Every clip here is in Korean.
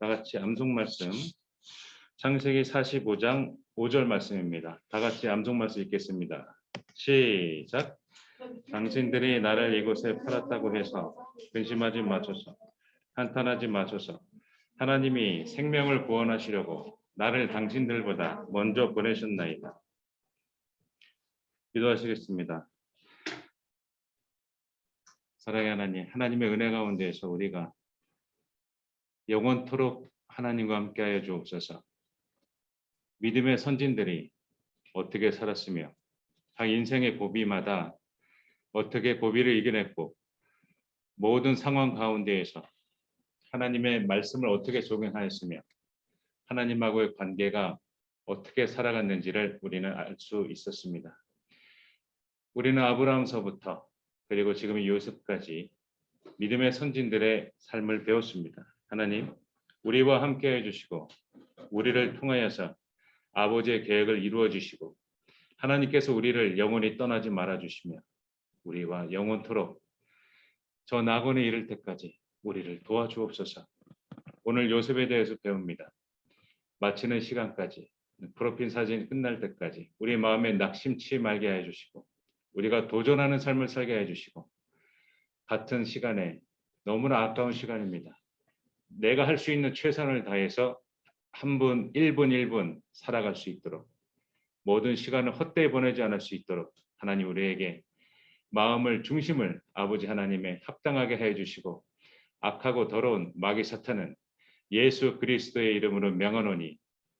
다 같이 암송 말씀 창세기 45장 5절 말씀입니다. 다 같이 암송 말씀 읽겠습니다. 시작. 당신들이 나를 이곳에 팔았다고 해서 근심하지 마소서. 한탄하지 마소서. 하나님이 생명을 구원하시려고 나를 당신들보다 먼저 보내셨나이다. 기도하시겠습니다. 사랑의 하나님, 하나님의 은혜 가운데에서 우리가 영원토록 하나님과 함께하여 주옵소서. 믿음의 선진들이 어떻게 살았으며 각 인생의 고비마다 어떻게 고비를 이겨냈고 모든 상황 가운데에서 하나님의 말씀을 어떻게 적용하였으며 하나님하고의 관계가 어떻게 살아갔는지를 우리는 알 수 있었습니다. 우리는 아브라함서부터 그리고 지금 요셉까지 믿음의 선진들의 삶을 배웠습니다. 하나님, 우리와 함께 해주시고 우리를 통하여서 아버지의 계획을 이루어 주시고 하나님께서 우리를 영원히 떠나지 말아주시며 우리와 영원토록 저 낙원에 이를 때까지 우리를 도와주옵소서. 오늘 요셉에 대해서 배웁니다. 마치는 시간까지 프로필 사진 끝날 때까지 우리 마음에 낙심치 말게 해주시고 우리가 도전하는 삶을 살게 해주시고 같은 시간에 너무나 아까운 시간입니다. 내가 할 수 있는 최선을 다해서 한 분 1분 1분 살아갈 수 있도록 모든 시간을 헛되이 보내지 않을 수 있도록 하나님 우리에게 마음을 중심을 아버지 하나님의 합당하게 해주시고 악하고 더러운 마귀 사탄은 예수 그리스도의 이름으로 명하노니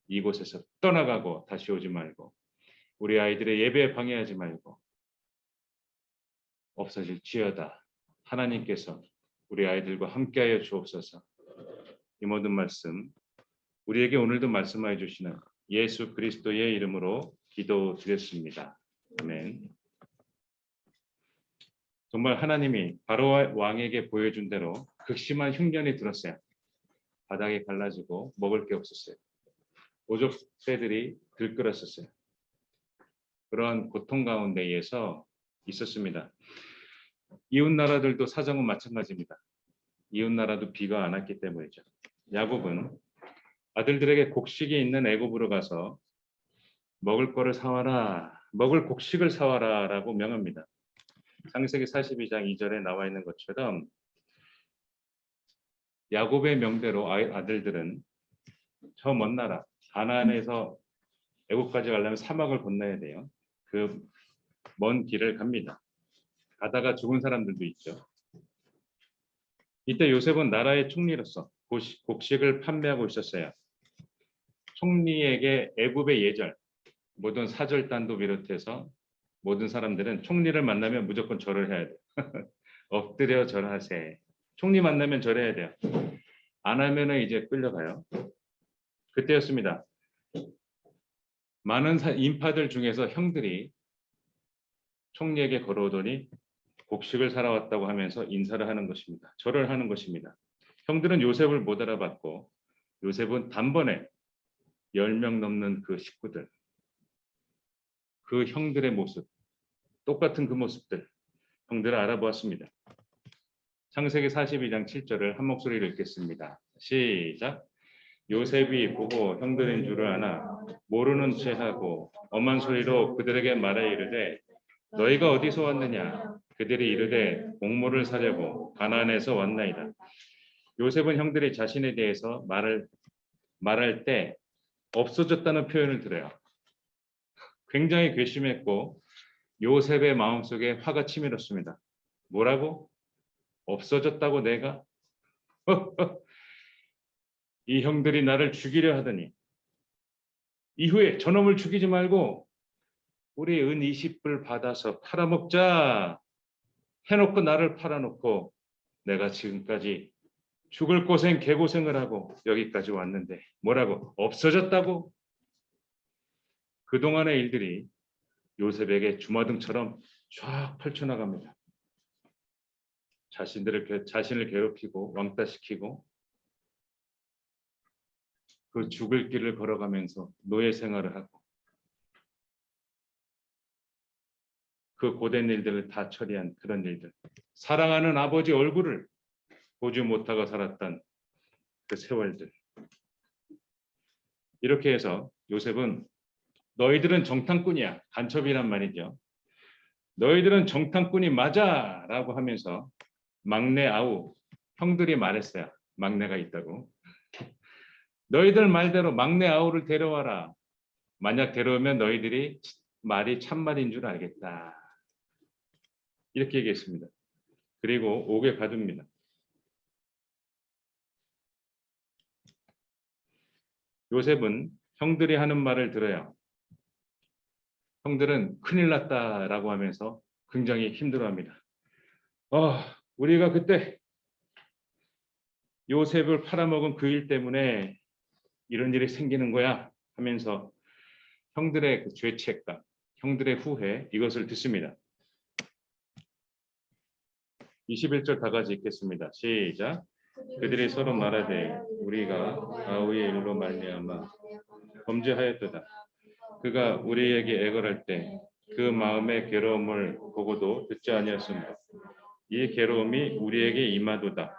이곳에서 떠나가고 다시 오지 말고 우리 아이들의 예배에 방해하지 말고 없어질지어다. 하나님께서 우리 아이들과 함께하여 주옵소서. 이 모든 말씀 우리에게 오늘도 말씀하여 주시는 예수 그리스도의 이름으로 기도드렸습니다. 아멘. 정말 하나님이 바로 왕에게 보여준 대로 극심한 흉년이 들었어요. 바닥이 갈라지고 먹을 게 없었어요. 오족새들이 들끓었었어요. 그런 고통 가운데에서 있었습니다. 이웃 나라들도 사정은 마찬가지입니다. 이웃 나라도 비가 안 왔기 때문이죠. 야곱은 아들들에게 곡식이 있는 애굽으로 가서 먹을 거를 사와라, 먹을 곡식을 사와라 라고 명합니다. 창세기 42장 2절에 나와 있는 것처럼 야곱의 명대로 아들들은 저 먼 나라 가나안에서 애굽까지 가려면 사막을 건너야 돼요. 그 먼 길을 갑니다. 가다가 죽은 사람들도 있죠. 이때 요셉은 나라의 총리로서 곡식을 판매하고 있었어요. 총리에게 애굽의 예절, 모든 사절단도 비롯해서 모든 사람들은 총리를 만나면 무조건 절을 해야 돼요. 엎드려 절하세. 총리 만나면 절해야 돼요. 안 하면은 이제 끌려가요. 그때였습니다. 많은 인파들 중에서 형들이 총리에게 걸어오더니 곡식을 사러 왔다고 하면서 인사를 하는 것입니다. 절을 하는 것입니다. 형들은 요셉을 못 알아봤고 요셉은 단번에 10명 넘는 그 식구들, 그 형들의 모습, 똑같은 그 모습들, 형들을 알아보았습니다. 창세기 42장 7절을 한 목소리로 읽겠습니다. 시작. 요셉이 보고 형들인 줄을 아나 모르는 체하고 엄한 소리로 그들에게 말해 이르되 너희가 어디서 왔느냐? 그들이 이르되 곡물을 사려고 가나안에서 왔나이다. 요셉은 형들이 자신에 대해서 말할 때 없어졌다는 표현을 들어요. 굉장히 괘씸했고 요셉의 마음속에 화가 치밀었습니다. 뭐라고? 없어졌다고 내가? 이 형들이 나를 죽이려 하더니 이후에 저놈을 죽이지 말고 우리 은 20불 받아서 팔아먹자 해놓고 나를 팔아놓고 내가 지금까지 죽을 고생 개고생을 하고 여기까지 왔는데 뭐라고? 없어졌다고? 그동안의 일들이 요셉에게 주마등처럼 쫙 펼쳐나갑니다. 자신을 괴롭히고 왕따시키고 그 죽을 길을 걸어가면서 노예 생활을 하고 그 고된 일들을 다 처리한 그런 일들. 사랑하는 아버지 얼굴을 보지 못하고 살았던 그 세월들. 이렇게 해서 요셉은 너희들은 정탐꾼이야. 간첩이란 말이죠. 너희들은 정탐꾼이 맞아 라고 하면서 막내 아우 형들이 말했어요. 막내가 있다고. 너희들 말대로 막내 아우를 데려와라. 만약 데려오면 너희들이 말이 참말인 줄 알겠다. 이렇게 얘기했습니다. 그리고 옥에 가둡니다. 요셉은 형들이 하는 말을 들어요. 형들은 큰일 났다라고 하면서 굉장히 힘들어합니다. 우리가 그때 요셉을 팔아먹은 그 일 때문에 이런 일이 생기는 거야 하면서 형들의 그 죄책감, 형들의 후회 이것을 듣습니다. 21절 다 같이 읽겠습니다. 시작. 그들이 서로 말하되 우리가 아우의 일로 말미암아 범죄하였도다. 그가 우리에게 애걸할 때 그 마음의 괴로움을 보고도 듣지 아니하였으므로 이 괴로움이 우리에게 임하도다.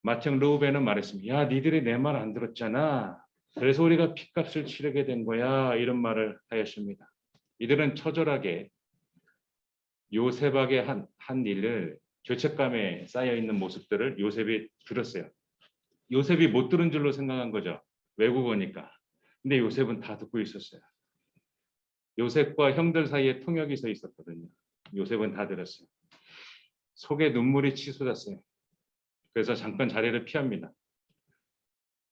마침 르우벤은 말했습니다. 야, 니들이 내 말 안 들었잖아. 그래서 우리가 핏값을 치르게 된 거야. 이런 말을 하였습니다. 이들은 처절하게 요셉에게 한 일을 죄책감에 쌓여 있는 모습들을 요셉이 들었어요. 요셉이 못 들은 줄로 생각한 거죠. 외국어니까. 근데 요셉은 다 듣고 있었어요. 요셉과 형들 사이에 통역이 서 있었거든요. 요셉은 다 들었어요. 속에 눈물이 치솟았어요. 그래서 잠깐 자리를 피합니다.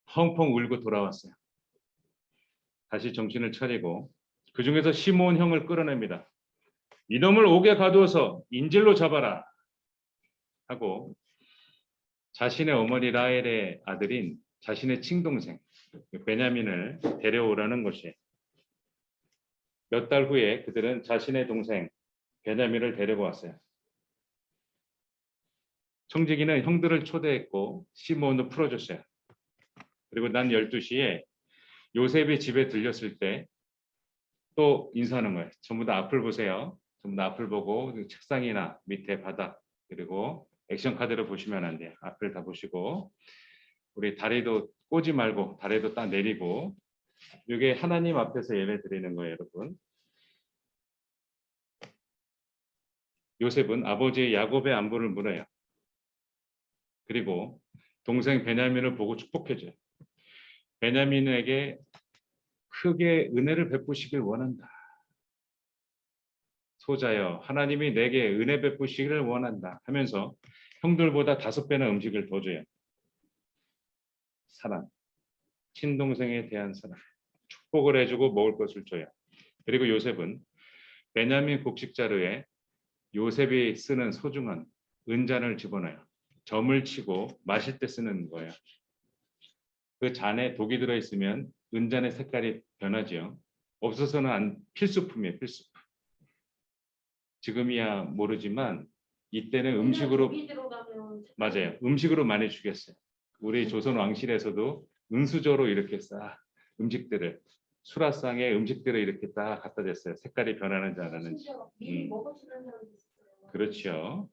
펑펑 울고 돌아왔어요. 다시 정신을 차리고 그 중에서 시므온 형을 끌어냅니다. 이놈을 옥에 가두어서 인질로 잡아라 하고 자신의 어머니 라헬의 아들인 자신의 친동생 베냐민을 데려오라는 것이 몇 달 후에 그들은 자신의 동생 베냐민을 데리고 왔어요. 청지기는 형들을 초대했고 시므온을 풀어줬어요. 그리고 난 12시에 요셉이 집에 들렸을 때 또 인사하는 거예요. 전부 다 앞을 보세요. 전부 다 앞을 보고 책상이나 밑에 바닥 그리고 액션 카드를 보시면 안 돼요. 앞을 다 보시고 우리 다리도 꼬지 말고 다리도 딱 내리고 이게 하나님 앞에서 예배 드리는 거예요, 여러분. 요셉은 아버지 야곱의 안부를 물어요. 그리고 동생 베냐민을 보고 축복해줘요. 베냐민에게 크게 은혜를 베푸시길 원한다. 소자여 하나님이 내게 은혜 베푸시기를 원한다 하면서 형들보다 5배나 음식을 더 줘요. 사랑, 친동생에 대한 사랑, 축복을 해주고 먹을 것을 줘요. 그리고 요셉은 베냐민 곡식 자루에 요셉이 쓰는 소중한 은잔을 집어넣어요. 점을 치고 마실 때 쓰는 거예요. 그 잔에 독이 들어있으면 은잔의 색깔이 변하지요. 없어서는 필수품이에요. 필수품. 지금이야 모르지만 이때는 음식으로 맞아요. 음식으로 많이 주겠어요. 우리 조선 왕실에서도 은수저로 이렇게 싹 음식들을 수라상에 음식들을 이렇게 딱 갖다 댔어요. 색깔이 변하는지 안 하는지. 그렇죠.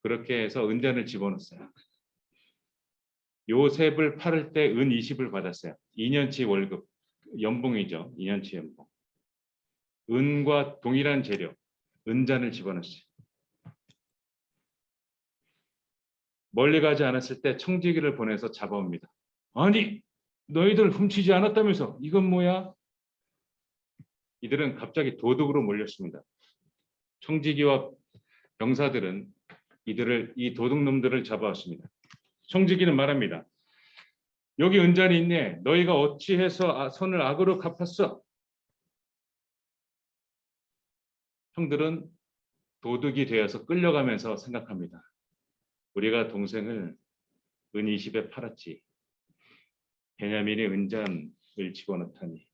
그렇게 해서 은잔을 집어넣었어요. 요셉을 팔을 때 은 20을 받았어요. 2년치 월급, 연봉이죠. 2년치 연봉. 은과 동일한 재료, 은잔을 집어넣었어요. 멀리 가지 않았을 때 청지기를 보내서 잡아옵니다. 아니, 너희들 훔치지 않았다면서 이건 뭐야? 이들은 갑자기 도둑으로 몰렸습니다. 청지기와 병사들은 이 도둑놈들을 잡아왔습니다. 청지기는 말합니다. 여기 은잔이 있네. 너희가 어찌해서 손을 악으로 갚았어? 형들은 도둑이 되어서 끌려가면서 생각합니다. 우리가 동생을 은 20에 팔았지. 베냐민이 은잔을 집어넣다니.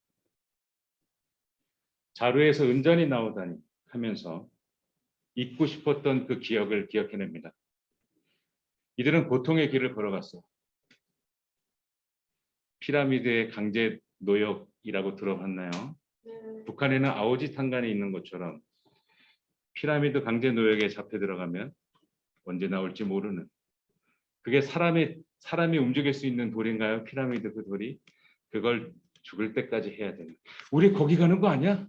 자루에서 은잔이 나오다니 하면서 잊고 싶었던 그 기억을 기억해냅니다. 이들은 고통의 길을 걸어갔어요. 피라미드의 강제 노역이라고 들어봤나요? 북한에는 아오지탄간이 있는 것처럼 피라미드 강제 노역에 잡혀 들어가면 언제 나올지 모르는 그게 사람이 움직일 수 있는 돌인가요? 피라미드 그 돌이 그걸 죽을 때까지 해야 되는. 우리 거기 가는 거 아니야?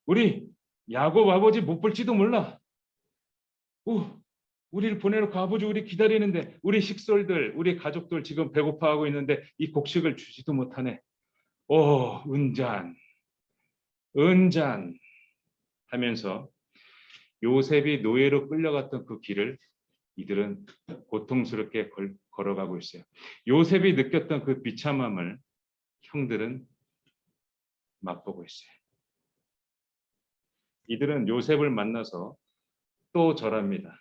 우리 야곱 아버지 못 볼지도 몰라. 우리를 보내놓고 아버지 우리 기다리는데 우리 식솔들 우리 가족들 지금 배고파하고 있는데 이 곡식을 주지도 못하네. 은잔 은잔 하면서 요셉이 노예로 끌려갔던 그 길을 이들은 고통스럽게 걸어가고 있어요. 요셉이 느꼈던 그 비참함을 형들은 맛보고 있어요. 이들은 요셉을 만나서 또 절합니다.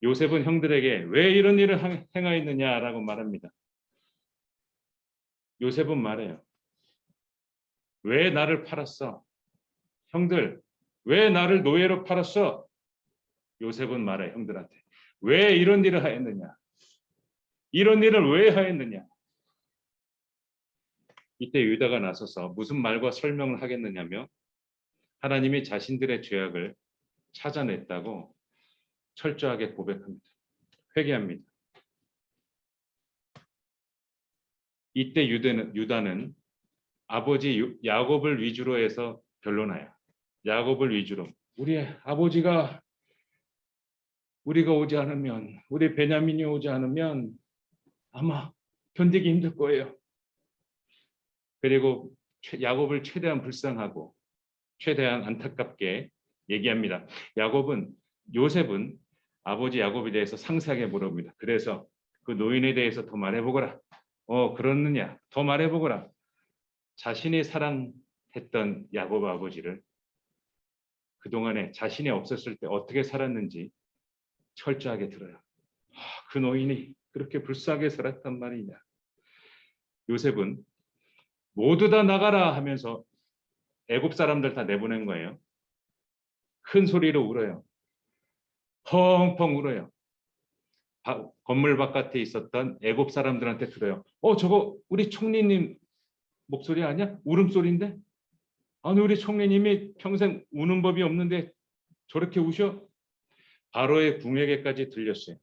요셉은 형들에게 왜 이런 일을 행하였느냐라고 말합니다. 요셉은 말해요. 왜 나를 팔았어? 형들, 왜 나를 노예로 팔았어? 요셉은 말해 형들한테. 왜 이런 일을 하였느냐? 이런 일을 왜 하였느냐? 이때 유다가 나서서 무슨 말과 설명을 하겠느냐며 하나님이 자신들의 죄악을 찾아냈다고 철저하게 고백합니다. 회개합니다. 이때 유다는 아버지 야곱을 위주로 해서 변론해요. 야곱을 위주로. 우리 아버지가 우리가 오지 않으면 우리 베냐민이 오지 않으면 아마 견디기 힘들 거예요. 그리고 야곱을 최대한 불쌍하고 최대한 안타깝게 얘기합니다. 요셉은 아버지 야곱에 대해서 상세하게 물어봅니다. 그래서 그 노인에 대해서 더 말해보거라. 그렇느냐? 더 말해보거라. 자신이 사랑했던 야곱 아버지를 그동안에 자신이 없었을 때 어떻게 살았는지 철저하게 들어요. 그 노인이 그렇게 불쌍하게 살았단 말이냐. 요셉은 모두 다 나가라 하면서 애굽 사람들 다 내보낸 거예요. 큰 소리로 울어요. 펑펑 울어요. 건물 바깥에 있었던 애굽 사람들한테 들어요. 저거 우리 총리님 목소리 아니야? 울음소리인데? 아니 우리 총리님이 평생 우는 법이 없는데 저렇게 우셔? 바로의 궁에게까지 들렸어요.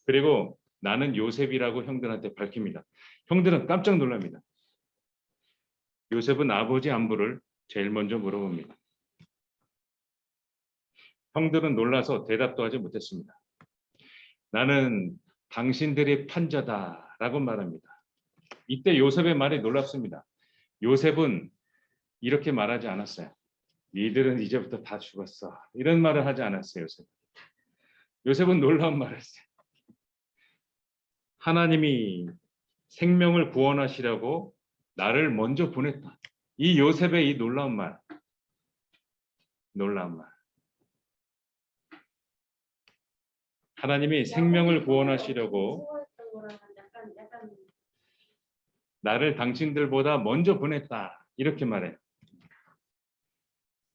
그리고 나는 요셉이라고 형들한테 밝힙니다. 형들은 깜짝 놀랍니다. 요셉은 아버지 안부를 제일 먼저 물어봅니다. 형들은 놀라서 대답도 하지 못했습니다. 나는 당신들의 판자다라고 말합니다. 이때 요셉의 말이 놀랍습니다. 요셉은 이렇게 말하지 않았어요. 니들은 이제부터 다 죽었어. 이런 말을 하지 않았어요. 요셉은 놀라운 말을 했어요. 하나님이 생명을 구원하시려고 나를 먼저 보냈다. 이 요셉의 이 놀라운 말. 하나님이 생명을 구원하시려고 나를 당신들보다 먼저 보냈다. 이렇게 말해요.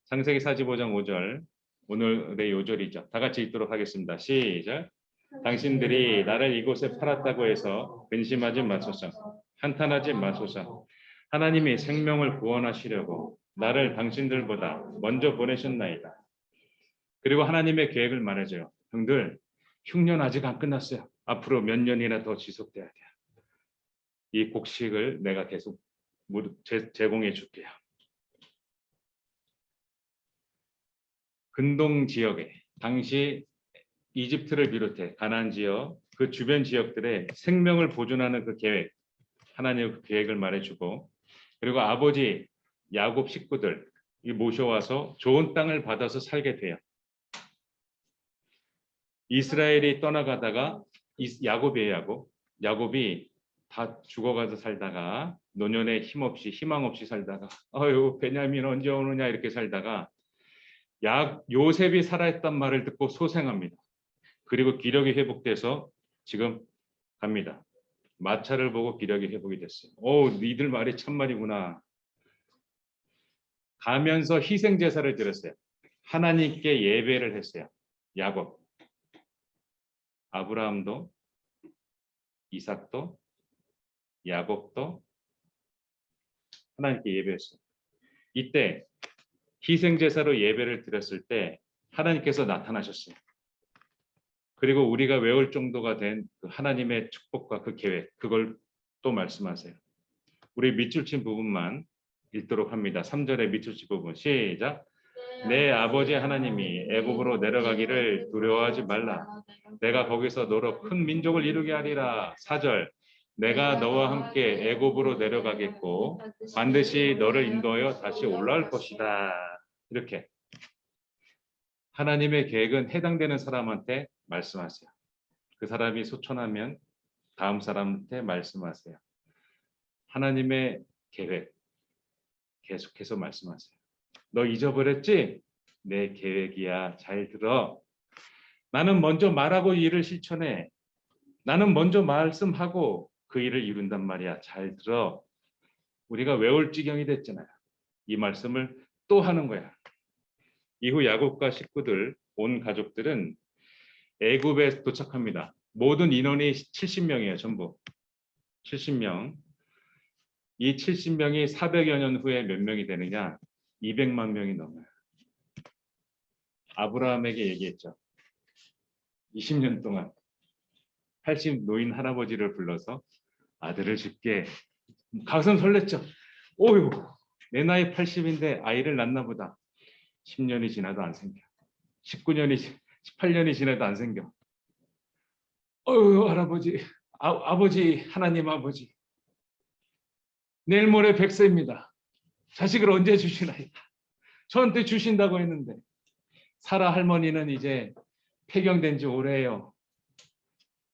창세기 45장 5절 오늘의 요절이죠. 다 같이 읽도록 하겠습니다. 시작. 당신들이 나를 이곳에 팔았다고 해서 근심하지 마소서. 한탄하지 마소서. 하나님이 생명을 구원하시려고 나를 당신들보다 먼저 보내셨나이다. 그리고 하나님의 계획을 말해줘요. 형들, 흉년 아직 안 끝났어요. 앞으로 몇 년이나 더 지속돼야 돼요. 이 곡식을 내가 계속 제공해 줄게요. 근동 지역에 당시 이집트를 비롯해 가나안 지역 그 주변 지역들의 생명을 보존하는 그 계획, 하나님의 그 계획을 말해주고 그리고 아버지 야곱 식구들 모셔와서 좋은 땅을 받아서 살게 돼요. 이스라엘이 떠나가다가 야곱이 다 죽어가서 살다가 노년에 힘없이 희망 없이 살다가 베냐민 언제 오느냐 이렇게 살다가 요셉이 살아있단 말을 듣고 소생합니다. 그리고 기력이 회복돼서 지금 갑니다. 마차를 보고 기력이 회복이 됐어요. 니들 말이 참말이구나. 가면서 희생 제사를 드렸어요. 하나님께 예배를 했어요. 야곱, 아브라함도, 이삭도, 야곱도 하나님께 예배했어요. 이때 희생 제사로 예배를 드렸을 때 하나님께서 나타나셨어요. 그리고 우리가 외울 정도가 된 그 하나님의 축복과 그 계획, 그걸 또 말씀하세요. 우리 밑줄 친 부분만 읽도록 합니다. 3절의 밑줄 친 부분 시작. 내 아버지 하나님이 애굽으로 내려가기를 두려워하지 말라. 내가 거기서 너로 큰 민족을 이루게 하리라. 4절. 내가 너와 함께 애굽으로 내려가겠고 반드시 너를 인도하여 다시 올라올 것이다. 이렇게 하나님의 계획은 해당되는 사람한테 말씀하세요. 그 사람이 소천하면 다음 사람한테 말씀하세요. 하나님의 계획 계속해서 말씀하세요. 너 잊어버렸지? 내 계획이야. 잘 들어. 나는 먼저 말하고 일을 실천해. 나는 먼저 말씀하고 그 일을 이룬단 말이야. 잘 들어. 우리가 외울 지경이 됐잖아요. 이 말씀을 또 하는 거야. 이후 야곱과 식구들, 온 가족들은 애굽에 도착합니다. 모든 인원이 70명이에요. 전부. 70명. 이 70명이 400여 년 후에 몇 명이 되느냐? 200만 명이 넘어요. 아브라함에게 얘기했죠. 20년 동안 80 노인 할아버지를 불러서 아들을 줄게. 가슴 설렜죠. 오유, 내 나이 80인데 아이를 낳나 보다. 10년이 지나도 안 생겨. 18년이 지나도 안 생겨. 어유, 할아버지, 아버지, 하나님 아버지. 내일 모레 100세입니다. 자식을 언제 주시나이다. 저한테 주신다고 했는데 사라 할머니는 이제 폐경된 지 오래예요.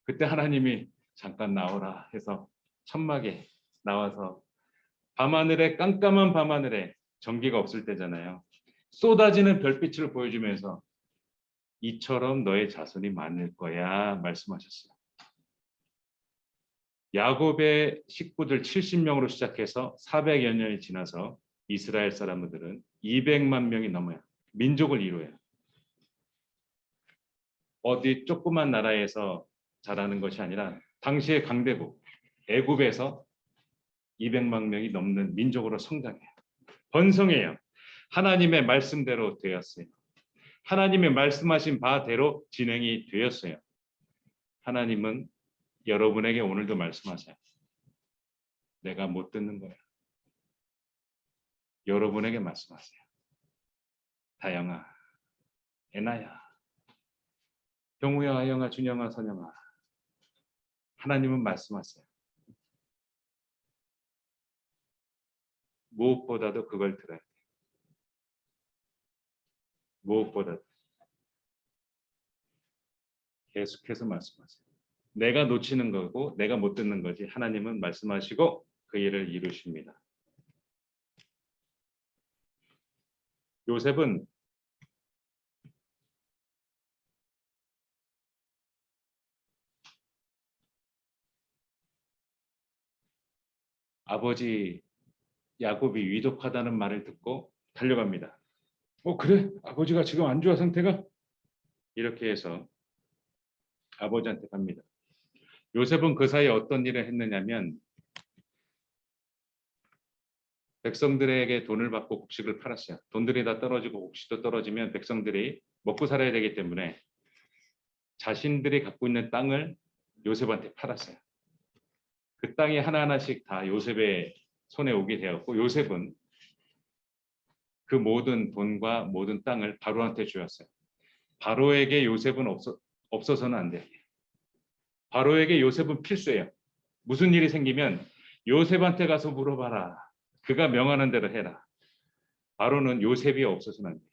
그때 하나님이 잠깐 나오라 해서 천막에 나와서 밤하늘에 깜깜한 밤하늘에 전기가 없을 때잖아요. 쏟아지는 별빛을 보여주면서 이처럼 너의 자손이 많을 거야 말씀하셨어요. 야곱의 식구들 70명으로 시작해서 400여 년이 지나서 이스라엘 사람들은 200만 명이 넘어요. 민족을 이루어요. 어디 조그만 나라에서 자라는 것이 아니라 당시의 강대국 애굽에서 200만 명이 넘는 민족으로 성장해요. 번성해요. 하나님의 말씀대로 되었어요. 하나님의 말씀하신 바대로 진행이 되었어요. 하나님은 여러분에게 오늘도 말씀하세요. 내가 못 듣는 거야. 여러분에게 말씀하세요. 다영아, 애나야, 경우야, 아영아, 준영아, 선영아. 하나님은 말씀하세요. 무엇보다도 그걸 들어야 돼요. 무엇보다도. 계속해서 말씀하세요. 내가 놓치는 거고 내가 못 듣는 거지. 하나님은 말씀하시고 그 일을 이루십니다. 요셉은 아버지 야곱이 위독하다는 말을 듣고 달려갑니다. 그래? 아버지가 지금 안 좋아 상태가? 이렇게 해서 아버지한테 갑니다. 요셉은 그 사이에 어떤 일을 했느냐면 백성들에게 돈을 받고 곡식을 팔았어요. 돈들이 다 떨어지고 곡식도 떨어지면 백성들이 먹고 살아야 되기 때문에 자신들이 갖고 있는 땅을 요셉한테 팔았어요. 그 땅이 하나하나씩 다 요셉의 손에 오게 되었고 요셉은 그 모든 돈과 모든 땅을 바로한테 주었어요. 바로에게 요셉은 없어서는 안 돼요. 바로에게 요셉은 필수예요. 무슨 일이 생기면 요셉한테 가서 물어봐라. 그가 명하는 대로 해라. 바로는 요셉이 없어서는 안 돼요.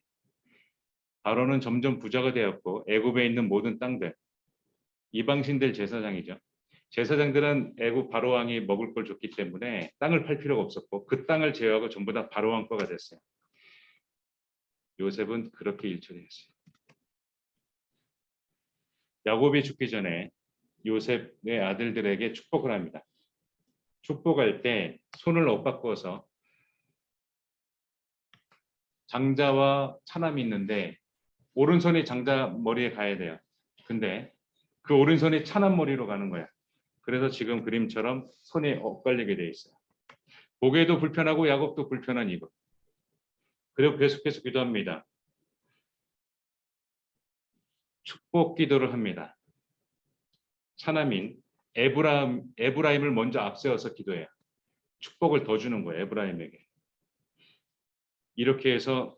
바로는 점점 부자가 되었고 애굽에 있는 모든 땅들, 이방신들 제사장이죠. 제사장들은 애굽 바로왕이 먹을 걸 줬기 때문에 땅을 팔 필요가 없었고 그 땅을 제외하고 전부 다 바로왕 거가 됐어요. 요셉은 그렇게 일처리했어요. 야곱이 죽기 전에 요셉의 아들들에게 축복을 합니다. 축복할 때 손을 엇바꿔서 장자와 차남이 있는데 오른손이 장자 머리에 가야 돼요. 근데 그 오른손이 차남 머리로 가는 거야. 그래서 지금 그림처럼 손이 엇갈리게 돼 있어요. 보기에도 불편하고 야곱도 불편한 이것. 그리고 계속해서 기도합니다. 축복 기도를 합니다. 차남인 에브라임을 먼저 앞세워서 기도해요. 축복을 더 주는 거예요. 에브라임에게. 이렇게 해서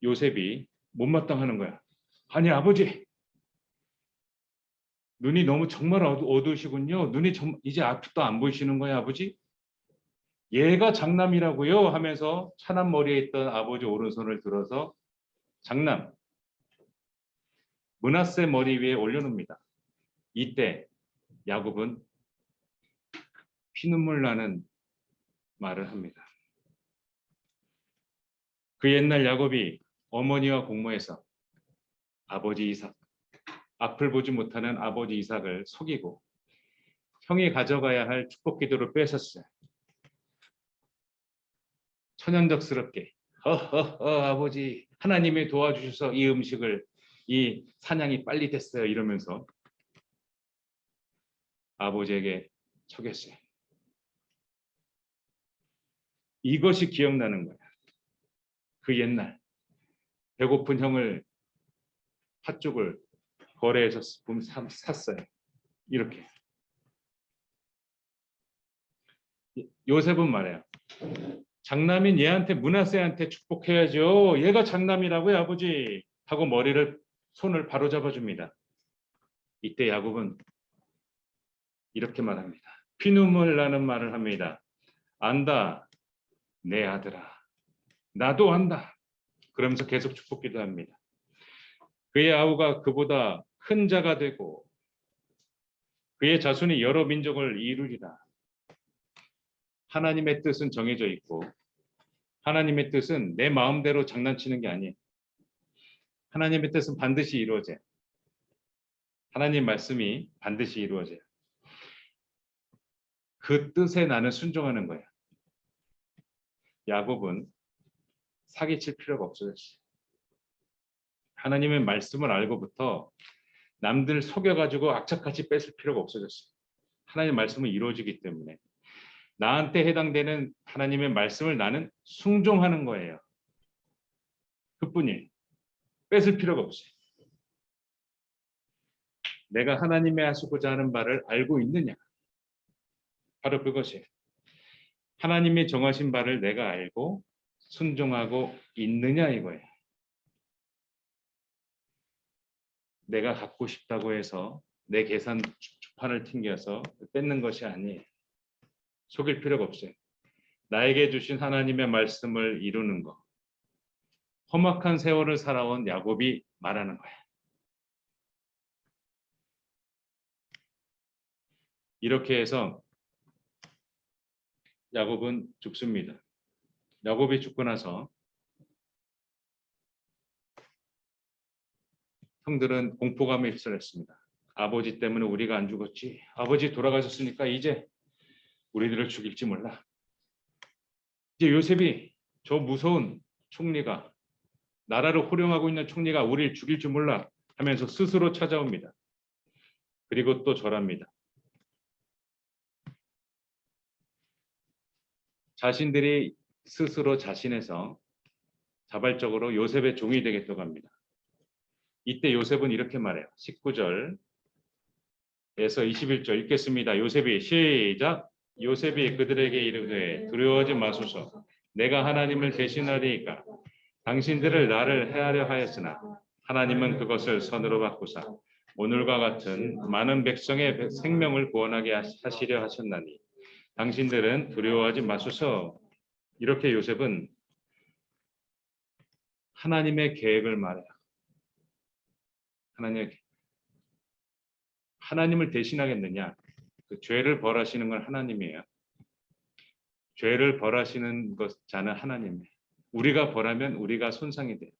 요셉이 못마땅하는 거야. 아니 아버지, 눈이 너무 정말 어두우시군요. 눈이 이제 앞도 안 보이시는 거예요, 아버지? 얘가 장남이라고요 하면서 차남 머리에 있던 아버지 오른손을 들어서 장남 므낫세 머리 위에 올려놓습니다. 이때 야곱은 피눈물 나는 말을 합니다. 그 옛날 야곱이 어머니와 공모해서 아버지 이삭, 앞을 보지 못하는 아버지 이삭을 속이고 형이 가져가야 할 축복 기도를 뺏었어요. 천연덕스럽게 아버지 하나님이 도와주셔서 이 음식을 이 사냥이 빨리 됐어요 이러면서 아버지에게 척했어요. 이것이 기억나는 거야. 그 옛날 배고픈 형을 팥죽을 거래해서 샀어요. 이렇게. 요셉은 말해요. 장남인 얘한테 므낫세한테 축복해야죠. 얘가 장남이라고요 아버지 하고 손을 바로잡아 줍니다. 이때 야곱은 이렇게 말합니다. 피눈물 나는 말을 합니다. 안다 내 아들아 나도 안다. 그러면서 계속 축복 기도합니다. 그의 아우가 그보다 큰 자가 되고 그의 자손이 여러 민족을 이루리라. 하나님의 뜻은 정해져 있고 하나님의 뜻은 내 마음대로 장난치는 게 아니에요. 하나님의 뜻은 반드시 이루어져요. 하나님 말씀이 반드시 이루어져요. 그 뜻에 나는 순종하는 거예요. 야곱은 사기칠 필요가 없어졌어요. 하나님의 말씀을 알고부터 남들 속여가지고 악착같이 뺏을 필요가 없어졌어요. 하나님의 말씀은 이루어지기 때문에 나한테 해당되는 하나님의 말씀을 나는 순종하는 거예요. 그뿐이에요. 뺏을 필요가 없어요. 내가 하나님의 하시고자 하는 바를 알고 있느냐? 바로 그것이에요. 하나님이 정하신 바를 내가 알고 순종하고 있느냐 이거예요. 내가 갖고 싶다고 해서 내 계산 주판을 튕겨서 뺏는 것이 아니에요. 속일 필요가 없어요. 나에게 주신 하나님의 말씀을 이루는 것. 험악한 세월을 살아온 야곱이 말하는 거야. 이렇게 해서 야곱은 죽습니다. 야곱이 죽고 나서 형들은 공포감에 휩쓸렸습니다. 아버지 때문에 우리가 안 죽었지. 아버지 돌아가셨으니까 이제 우리들을 죽일지 몰라. 이제 요셉이 저 무서운 총리가 나라를 호령하고 있는 총리가 우리를 죽일 줄 몰라 하면서 스스로 찾아옵니다. 그리고 또 절합니다. 자신들이 스스로 자신에서 자발적으로 요셉의 종이 되겠다고 합니다. 이때 요셉은 이렇게 말해요. 19절에서 21절 읽겠습니다. 요셉이 시작. 요셉이 그들에게 이르되 두려워하지 마소서. 내가 하나님을 대신하리이까. 당신들을 나를 해하려 하였으나 하나님은 그것을 선으로 바꾸사 오늘과 같은 많은 백성의 생명을 구원하게 하시려 하셨나니 당신들은 두려워하지 마소서. 이렇게 요셉은 하나님의 계획을 말해요. 하나님을 대신하겠느냐? 그 죄를 벌하시는 건 하나님이에요. 죄를 벌하시는 자는 하나님이에요. 우리가 벌하면 우리가 손상이 돼요.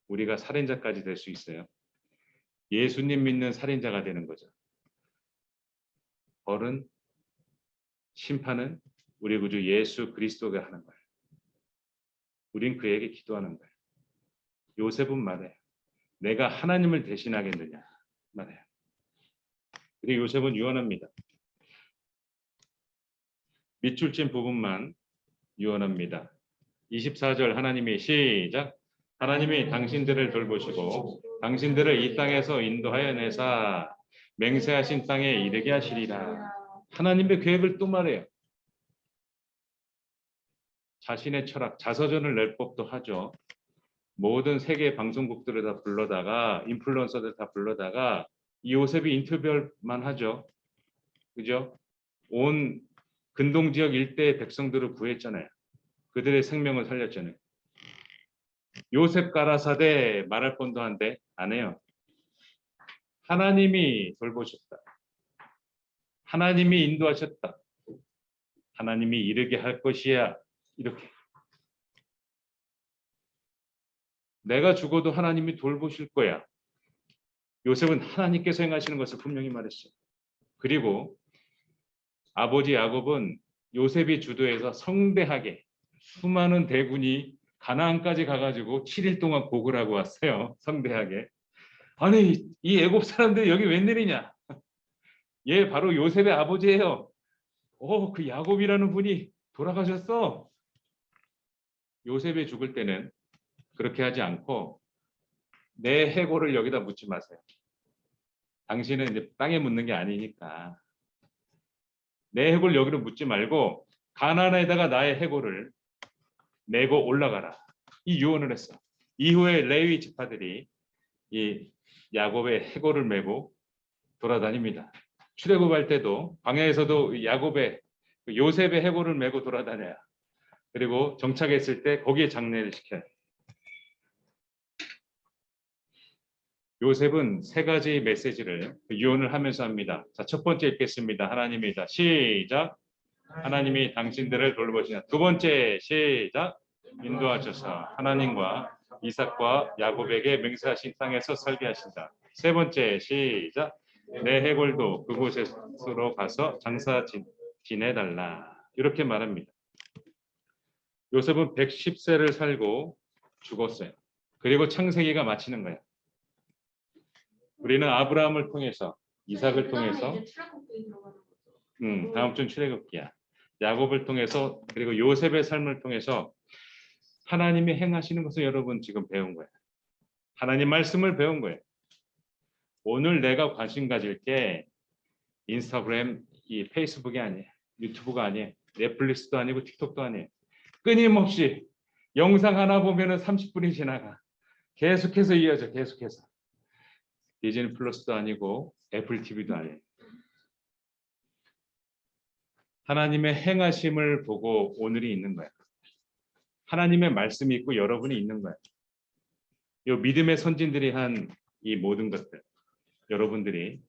우리가 살인자까지 될 수 있어요. 예수님 믿는 살인자가 되는 거죠. 벌은 심판은 우리 구주 예수 그리스도가 하는 거예요. 우린 그에게 기도하는 거예요. 요셉은 말해요. 내가 하나님을 대신하겠느냐 말해요. 그리고 요셉은 유언합니다. 밑줄 친 부분만 유언합니다. 24절 하나님이 시작. 하나님이 당신들을 돌보시고 당신들을 이 땅에서 인도하여 내사 맹세하신 땅에 이르게 하시리라. 하나님의 계획을 또 말해요. 자신의 철학, 자서전을 낼 법도 하죠. 모든 세계 방송국들을 다 불러다가 인플루언서들 다 불러다가 이 요셉이 인터뷰만 하죠. 그죠? 온 근동 지역 일대의 백성들을 구했잖아요. 그들의 생명을 살렸잖아요. 요셉 가라사대 말할 뻔도 한데 안 해요. 하나님이 돌보셨다. 하나님이 인도하셨다. 하나님이 이르게 할 것이야. 이렇게. 내가 죽어도 하나님이 돌보실 거야. 요셉은 하나님께서 행하시는 것을 분명히 말했어요. 그리고 아버지 야곱은 요셉이 주도해서 성대하게 수많은 대군이 가나안까지 가가지고 7일 동안 곡을 하고 왔어요. 성대하게. 아니 이 애굽 사람들이 여기 웬일이냐. 얘 바로 요셉의 아버지예요. 그 야곱이라는 분이 돌아가셨어. 요셉이 죽을 때는 그렇게 하지 않고 내 해골을 여기다 묻지 마세요. 당신은 이제 땅에 묻는 게 아니니까 내 해골 여기로 묻지 말고 가나안에다가 나의 해골을 메고 올라가라. 이 유언을 했어. 이후에 레위 지파들이 이 야곱의 해골을 메고 돌아다닙니다. 출애굽할 때도 광야에서도 야곱의 요셉의 해골을 메고 돌아다녀요. 그리고 정착했을 때 거기에 장례를 시켜요. 요셉은 세 가지 메시지를 유언을 하면서 합니다. 자, 첫 번째 읽겠습니다. 하나님이다. 시작. 하나님이 당신들을 돌보시냐. 두 번째 시작. 인도하셔서 하나님과 이삭과 야곱에게 맹세하신 땅에서 살게 하신다. 세 번째 시작. 내 해골도 그곳으로 가서 장사 지내달라. 이렇게 말합니다. 요셉은 110세를 살고 죽었어요. 그리고 창세기가 마치는 거예요. 우리는 아브라함을 통해서 이삭을 통해서 다음 주는 출애굽기야. 야곱을 통해서 그리고 요셉의 삶을 통해서 하나님이 행하시는 것을 여러분 지금 배운 거예요. 하나님 말씀을 배운 거예요. 오늘 내가 관심 가질 게 인스타그램, 이 페이스북이 아니에요. 유튜브가 아니에요. 넷플릭스도 아니고 틱톡도 아니에요. 끊임없이 영상 하나 보면은 30분이 지나가. 계속해서 이어져. 계속해서. 디즈니 플러스도 아니고 애플 TV도 아니에요. 하나님의 행하심을 보고 오늘이 있는 거예요. 하나님의 말씀이 있고 여러분이 있는 거예요. 이 믿음의 선진들이 한 이 모든 것들 여러분들이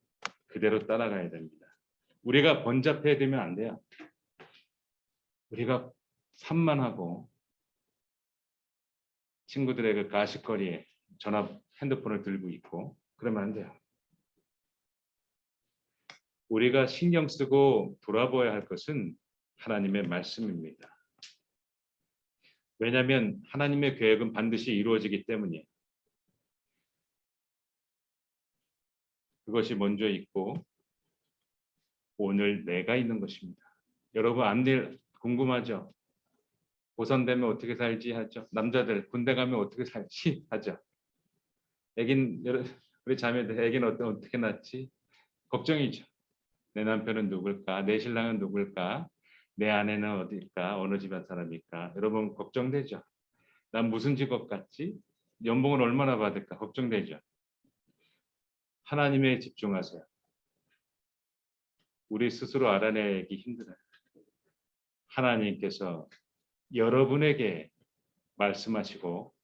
그대로 따라가야 됩니다. 우리가 번잡해야 되면 안 돼요. 우리가 산만하고 친구들의 그 가십거리에 전화 핸드폰을 들고 있고 그러면 안 돼요. 우리가 신경 쓰고 돌아보아야 할 것은 하나님의 말씀입니다. 왜냐하면 하나님의 계획은 반드시 이루어지기 때문이에요. 그것이 먼저 있고 오늘 내가 있는 것입니다. 여러분 안들 궁금하죠? 고3 되면 어떻게 살지 하죠. 남자들 군대 가면 어떻게 살지 하죠. 우리 자매들 애기는 어떻게 낳지? 걱정이죠. 내 남편은 누굴까? 내 신랑은 누굴까? 내 아내는 어딜까? 어느 집안 사람일까? 여러분 걱정되죠. 난 무슨 직업 같지? 연봉은 얼마나 받을까? 걱정되죠. 하나님에 집중하세요. 우리 스스로 알아내기 힘들어요. 하나님께서 여러분에게 말씀하시고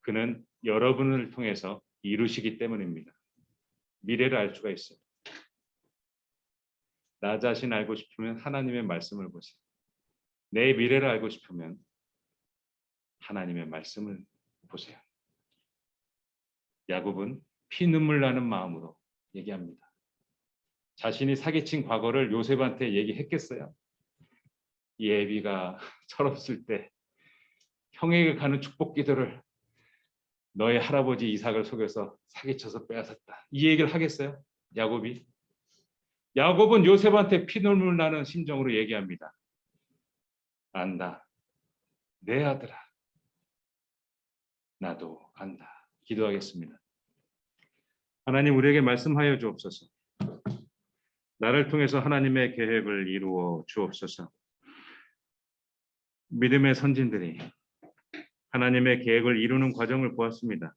그는 여러분을 통해서 이루시기 때문입니다. 미래를 알 수가 있어요. 나 자신 알고 싶으면 하나님의 말씀을 보세요. 내 미래를 알고 싶으면 하나님의 말씀을 보세요. 야곱은 피눈물 나는 마음으로 얘기합니다. 자신이 사기친 과거를 요셉한테 얘기했겠어요? 이 애비가 철없을 때 형에게 가는 축복 기도를 너의 할아버지 이삭을 속여서 사기쳐서 빼앗았다. 이 얘기를 하겠어요? 야곱이? 야곱은 요셉한테 피눈물 나는 심정으로 얘기합니다. 안다. 내 아들아. 나도 안다. 기도하겠습니다. 하나님 우리에게 말씀하여 주옵소서. 나를 통해서 하나님의 계획을 이루어 주옵소서. 믿음의 선진들이 하나님의 계획을 이루는 과정을 보았습니다.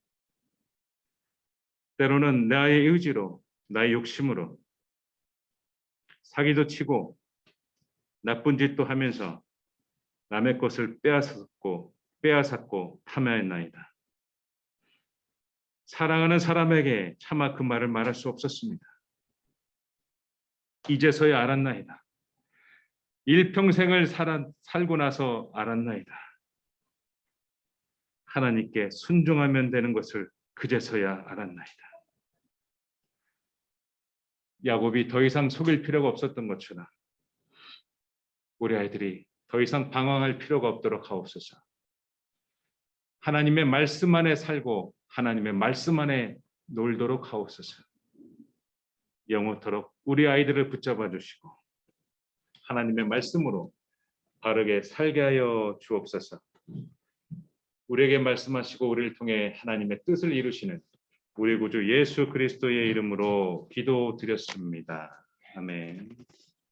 때로는 나의 의지로, 나의 욕심으로 사기도 치고 나쁜 짓도 하면서 남의 것을 빼앗았고 탐하였나이다. 사랑하는 사람에게 차마 그 말을 말할 수 없었습니다. 이제서야 알았나이다. 일평생을 살고 나서 알았나이다. 하나님께 순종하면 되는 것을 그제서야 알았나이다. 야곱이 더 이상 속일 필요가 없었던 것처럼 우리 아이들이 더 이상 방황할 필요가 없도록 하옵소서. 하나님의 말씀 안에 살고 하나님의 말씀 안에 놀도록 하옵소서. 영원토록 우리 아이들을 붙잡아 주시고 하나님의 말씀으로 바르게 살게 하여 주옵소서. 우리에게 말씀하시고 우리를 통해 하나님의 뜻을 이루시는 우리 구주 예수 그리스도의 이름으로 기도드렸습니다. 아멘.